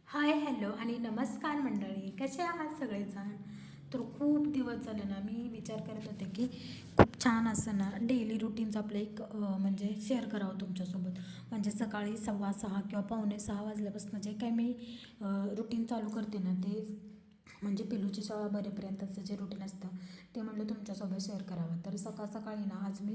Hi hello आणि नमस्कार मंडळी, कसे आहात सगळेजण. तर खूप दिवस झाले ना मी विचार करत होते की खूप छान असं ना डेली रुटीनचं आपलं एक म्हणजे शेअर करावं तुमच्यासोबत. म्हणजे सकाळी 6:15 किंवा 5:45 वाजल्यापासून जे काही मी रुटीन चालू करते ना ते म्हणजे पिलूची शाळा भरेपर्यंतचं जे रुटीन असतं ते म्हटलं तुमच्यासोबत शेअर करावं. तर सकाळ सकाळी ना आज मी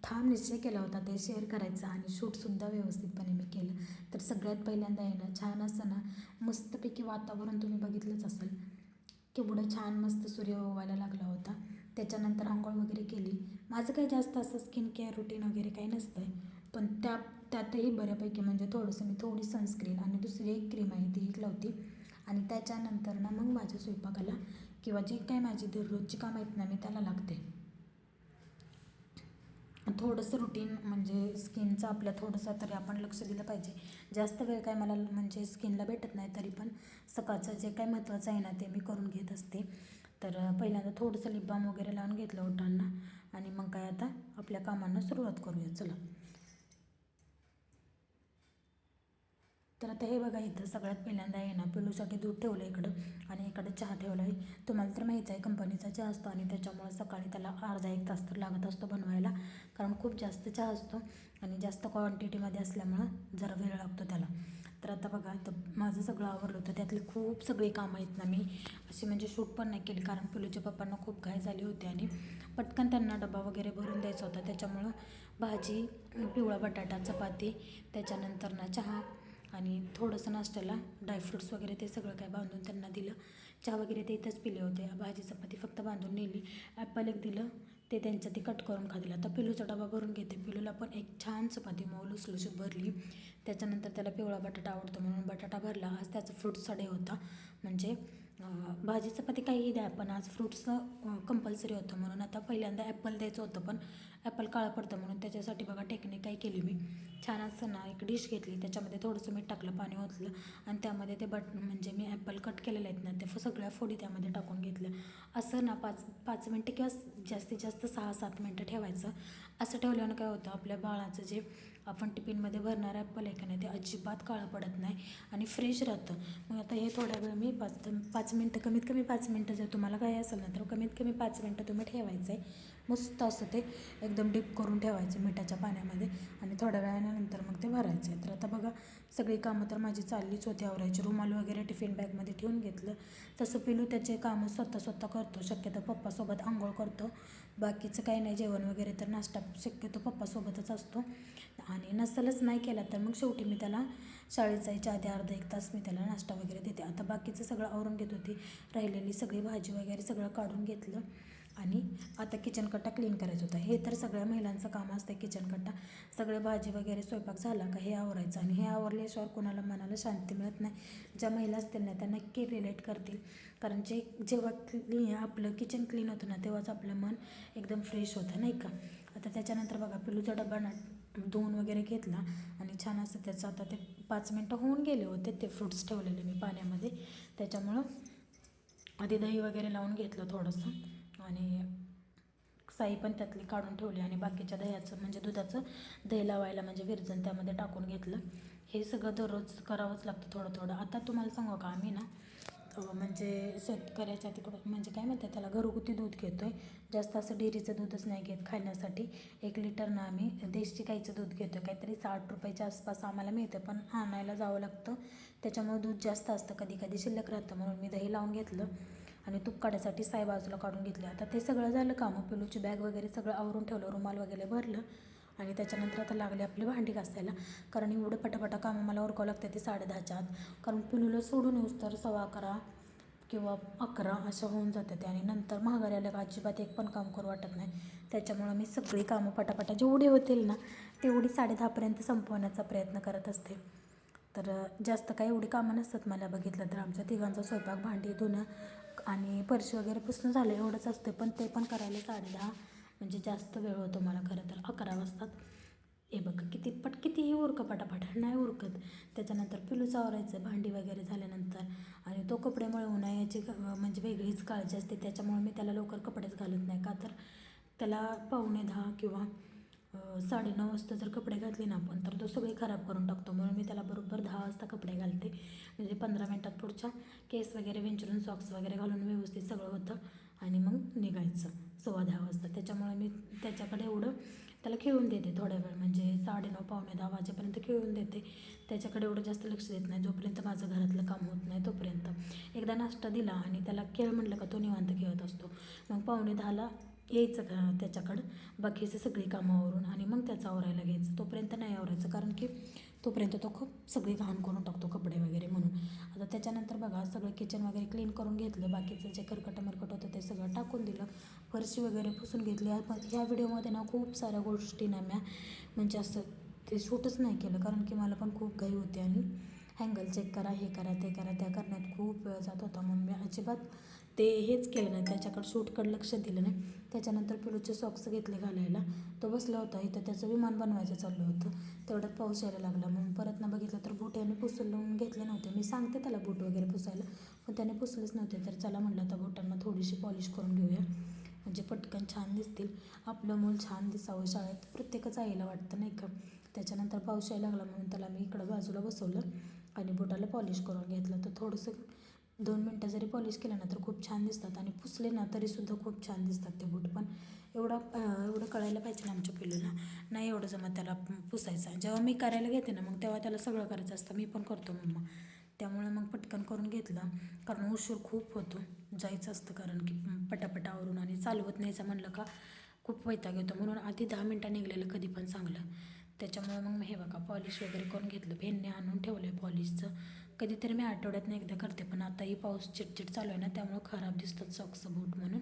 ठाम निश्चय केला होता ते शेअर करायचा आणि शूटसुद्धा व्यवस्थितपणे मी केलं. तर सगळ्यात पहिल्यांदा आहे ना छान असं ना मस्तपैकी वातावरण तुम्ही बघितलंच असेल, केवढं छान मस्त सूर्य ओवायला लागला होता. त्याच्यानंतर आंघोळ वगैरे केली. माझं काही जास्त असं स्किन केअर रुटीन वगैरे काही नसतं आहे, पण त्यातही बऱ्यापैकी म्हणजे थोडंसं मी थोडी सनस्क्रीन आणि दुसरी एक क्रीम आहे ती एक लावते. आणि त्याच्यानंतर ना मग माझ्या स्वयंपाकाला किंवा जे काही माझी दररोजची कामं आहेत ना मी त्याला लागते. थोडंसं रुटीन म्हणजे स्किनचं आपल्या थोडंसं तरी आपण लक्ष दिलं पाहिजे. जास्त वेळ काय मला म्हणजे स्किनला भेटत नाही, तरी पण सकाळचं जे काय महत्त्वाचं आहे ना ते मी करून घेत असते. तर पहिल्यांदा थोडंसं लिप बाम वगैरे लावून घेतलं ओठांना आणि मग काय आता आपल्या कामांना सुरुवात करूया चला. तर आता हे बघा इथं सगळ्यात पहिल्यांदा आहे ना पिलूसाठी दूध ठेवलं इकडं आणि इकडं चहा ठेवला आहे. तुम्हाला तर माहीत आहे कंपनीचा चहा असतो आणि त्याच्यामुळं सकाळी त्याला अर्धा एक तास तर लागत असतो बनवायला, कारण खूप जास्त चहा असतो आणि जास्त क्वांटिटीमध्ये असल्यामुळं जरा वेळ लागतो त्याला. तर आता बघा इथं माझं सगळं आवरलं होतं, त्यातली खूप सगळी कामं आहेत ना मी अशी म्हणजे शूट पण नाही केली, कारण पिलूच्या पप्पांना खूप घाई झाली होती आणि पटकन त्यांना डबा वगैरे भरून द्यायचा होता. त्याच्यामुळं भाजी, पिवळा बटाटा, चपाती, त्याच्यानंतर ना चहा आणि थोडंसं नाश्त्याला ड्रायफ्रूट्स वगैरे ते सगळं काय बांधून त्यांना दिलं. चहा वगैरे ते इथंच पिले होते. भाजी चपाती फक्त बांधून नेली. ॲपल एक दिलं, ते त्यांचं ते कट करून खाल्लं. आता पिलूचा डबा भरून घेते. पिलूला पण एक छान चपाती मऊ लुसलुशीत भरली. त्याच्यानंतर त्याला पिवळा बटाटा आवडतो म्हणून बटाटा भरला. आज त्याचा फ्रूट्सचा डे होता, म्हणजे भाजी चपाती काहीही द्या पण आज फ्रूट्सचं कंपल्सरी होतं, म्हणून आता पहिल्यांदा ॲपल द्यायचं होतं पण ॲपल काळं पडतं म्हणून त्याच्यासाठी बघा टेक्निक काय केली मी. छान असं ना एक डिश घेतली, त्याच्यामध्ये थोडंसं मीठ टाकलं, पाणी ओतलं आणि त्यामध्ये ते म्हणजे मी ॲपल कट केलेले आहेत ना ते सगळ्या फोडी त्यामध्ये टाकून घेतल्या. असं ना 5 मिनटं किंवा जास्तीत जास्त 6-7 मिनटं ठेवायचं. असं ठेवल्यानं काय होतं आपल्या बाळाचं जे आपण टिफिनमध्ये भरणार ॲपल आहे का नाही ते अजिबात काळं पडत नाही आणि फ्रेश राहतं. मग आता हे थोड्या वेळ मी 5 मिनटं कमीत कमी 5 मिनटं जर तुम्हाला काय असेल ना तर कमीत कमी 5 मिनटं तुम्ही ठेवायचं आहे. मस्त असं ते एकदम डीप करून ठेवायचं मिठाच्या पाण्यामध्ये आणि थोड्या वेळानंतर मग ते भरायचं आहे. तर आता बघा सगळी कामं तर माझी चाललीच होती आवरायची. रुमाल वगैरे टिफिन बॅगमध्ये ठेवून घेतलं. तसं पिलू त्याचे कामं स्वतः करतो, शक्यतो पप्पासोबत आंघोळ करतो. बाकीचं काही नाही, जेवण वगैरे तर नाश्ता शक्यतो पप्पासोबतच असतो आणि नसलच नाही केला तर मग शेवटी मी त्याला शाळेत जायच्या आधी अर्धा एक तास मी त्याला नाश्ता वगैरे देते. आता बाकीचं सगळं आवरून घेत होती. राहिलेली सगळी भाजी वगैरे सगळं काढून घेतलं आणि आता किचन कट्टा क्लीन करायचा होता. हे तर सगळ्या महिलांचं काम असतं किचन कट्टा. सगळे भाजी वगैरे स्वयंपाक झाला का हे आवरायचं आणि हे आवरल्याशिवाय कोणाला मनाला शांती मिळत नाही. ज्या महिला असतील ना त्या नक्की रिलेट करतील, कारण जेव्हा आपलं किचन क्लीन होतं ना तेव्हाच आपलं मन एकदम फ्रेश होतं नाही का. आता त्याच्यानंतर बघा पिलूचा डबा ना धुवून वगैरे घेतला आणि छान असं त्याचं आता ते 5 मिनटं होऊन गेले होते. ते फ्रूट्स ठेवलेले मी पाण्यामध्ये, त्याच्यामुळं आधी दही वगैरे लावून घेतलं थोडंसं आणि साई पण त्यातली काढून ठेवली आणि बाकीच्या दह्याचं म्हणजे दुधाचं दही लावायला म्हणजे विरजण त्यामध्ये टाकून घेतलं. हे सगळं दररोज करावंच लागतं थोडं थोडं. आता तुम्हाला सांगू का आम्ही ना म्हणजे शेतकऱ्याच्या तिकडं म्हणजे काय म्हणतात त्याला घरगुती दूध घेतो आहे. जास्त असं डेअरीचं दूधच नाही घेत खाण्यासाठी. 1 लिटर ना आम्ही देशी गाईचं दूध घेतो आहे. काहीतरी 60 रुपयाच्या आसपास आम्हाला मिळतं, पण आणायला जावं लागतं. त्याच्यामुळे दूध जास्त असतं, कधी कधी शिल्लक राहतं, म्हणून मी दही लावून घेतलं आणि तूप काढायसाठी साई बाजूला काढून घेतले. आता ते सगळं झालं कामं, पिलूची बॅग वगैरे सगळं आवरून ठेवलं, रुमाल वगैरे भरलं आणि त्याच्यानंतर आता लागले आपली भांडी घासायला, कारण एवढं पटापटा कामं मला उरकावं लागतं ते 10:30च्या आत, कारण पिलूला सोडून येऊस तर 11:15 किंवा 11 असं होऊन जातं ते आणि नंतर महागारी आल्या का अजिबात एक पण काम करू वाटत नाही. त्याच्यामुळं मी सगळी कामं पटापटा जेवढी होतील ना तेवढी 10:30पर्यंत संपवण्याचा प्रयत्न करत असते. तर जास्त काही एवढी कामं नसतात मला बघितलं तर. आमच्या तिघांचा स्वयंपाक, भांडी धुणं आणि फरशी वगैरे पुसणं झालं एवढंच असते, पण ते पण करायला 10:30 म्हणजे जास्त वेळ होतो मला. खरं तर 11 वाजतात. हे बघ कितीही उरकं पटापट नाही उरकत. त्याच्यानंतर पिलूचं आवरायचं भांडी वगैरे झाल्यानंतर आणि तो कपडे मळू नये याची म्हणजे वेगळीच काळजी असते. त्याच्यामुळे मी त्याला लवकर कपडेच घालत नाही, का तर त्याला 9:45 किंवा 9:30 वाजता जर कपडे घातले ना आपण तर तो सगळे खराब करून टाकतो. म्हणून मी त्याला बरोबर 10 वाजता कपडे घालते. म्हणजे 15 मिनटात पुढच्या केस वगैरे विंचरून सॉक्स वगैरे घालून व्यवस्थित सगळं होतं आणि मग निघायचं 10:15 वाजता. त्याच्यामुळे मी त्याच्याकडे एवढं त्याला खेळून देते थोड्या वेळ, म्हणजे 9:30 पावणे 10 वाजेपर्यंत खेळून देते. त्याच्याकडे एवढं जास्त लक्ष देत नाही जोपर्यंत माझं घरातलं काम होत नाही तोपर्यंत. एकदा नाश्ता दिला आणि त्याला खेळ म्हटलं का तो निवांत खेळत असतो. मग पावणे 10ला यायचं का त्याच्याकडं बाकीचं सगळी कामावरून आणि मग त्याचं आवरायला घ्यायचं. तोपर्यंत नाही आवरायचं कारण की तोपर्यंत तो खूप सगळी घाण करून टाकतो कपडे वगैरे म्हणून. आता त्याच्यानंतर बघा सगळं किचन वगैरे क्लीन करून घेतलं. बाकीचं जे मरकट होतं ते सगळं टाकून दिलं. फरशी वगैरे पुसून घेतली. ह्या व्हिडिओमध्ये ना खूप साऱ्या गोष्टी ना म्हणजे असं ते शूटच नाही केलं कारण की मला पण खूप घाई होती आणि हँगल चेक करा, हे करा, ते करा, त्या करण्यात खूप वेळ जात होता. म्हणून मी अजिबात ते हेच केलं नाही, त्याच्याकडं शूटकडं लक्ष दिलं नाही. त्याच्यानंतर पिलूचे सॉक्स घेतले घालायला. तो बसला होता इथं, त्याचं विमान बनवायचं चाललं होतं. तेवढ्यात पाऊस यायला लागला. म्हणून परत ना बघितलं तर बूट याने पुसून घेतले नव्हते. मी सांगते त्याला बूट वगैरे पुसायला, पण त्याने पुसलेच नव्हते. तर चला म्हटलं आता बुटांना थोडीशी पॉलिश करून घेऊया, म्हणजे पटकन छान दिसतील. आपलं मूल छान दिसावं शाळेत प्रत्येकच आईला वाटतं नाही का. त्याच्यानंतर पाऊस यायला लागला म्हणून त्याला मी इकडं बाजूला बसवलं आणि बुटाला पॉलिश करून घेतलं. तर थोडंसं 2 मिनटं जरी पॉलिश केलं ना तर खूप छान दिसतात आणि पुसले ना तरीसुद्धा खूप छान दिसतात ते बूट. पण एवढं कळायला पाहिजे ना आमच्या पिल्लूला, नाही एवढं जमत त्याला पुसायचं. जेव्हा मी करायला घेते ना मग तेव्हा त्याला सगळं करायचं असतं. मी पण करतो मम्मा, त्यामुळे मग पटकन करून घेतलं कारण उशीर खूप होतो. जायचं असतं कारण की पटापटावरून आणि चालवत न्यायचं म्हणलं का खूप वैताग येतो. म्हणून आधी 10 मिनटं निघलेलं कधी पण चांगलं. त्याच्यामुळे मग हे बघा पॉलिश वगैरे करून घेतलं. भेंडने आणून ठेवलं आहे पॉलिशचं. कधीतरी मी आठवड्यातनं एकदा करते, पण आताही पाऊस चिटचिट चालू आहे ना त्यामुळं खराब दिसतात सॉक्स बूट. म्हणून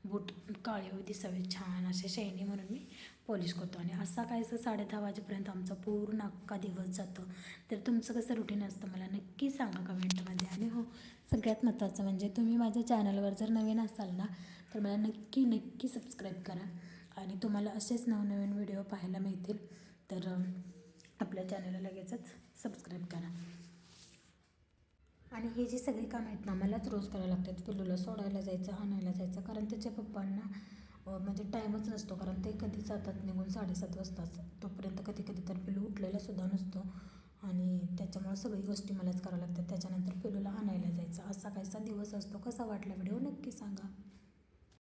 बूट काळे दिसावे छान असे शायनी म्हणून मी पॉलिश करतो. आणि असा कायचं 10:30 वाजेपर्यंत आमचा पूर्ण अख्खा दिवस जातो. तर तुमचं कसं रुटीन असतं मला नक्की सांगा कमेंटमध्ये. आणि हो, सगळ्यात महत्त्वाचं म्हणजे तुम्ही माझ्या चॅनलवर जर नवीन असाल ना तर मला नक्की सबस्क्राईब करा आणि तुम्हाला असेच नवनवीन व्हिडिओ पाहायला मिळतील. तर आपल्या चॅनलला लगेचच सबस्क्राईब करा. आणि ही जी सगळी कामं आहेत ना मलाच रोज करायला लागतात. पिल्लूला सोडायला जायचं, आणायला जायचं, कारण त्याच्या पप्पांना म्हणजे टाईमच नसतो. कारण ते कधी जातात निघून 7:30 वाजताच. तोपर्यंत कधी तर पिल्लू उठलेला सुद्धा नसतो आणि त्याच्यामुळे सगळी गोष्टी मलाच कराव्या लागतात. त्याच्यानंतर पिल्लूला आणायला जायचं, असा काहीसा दिवस असतो. कसा वाटला व्हिडिओ नक्की सांगा.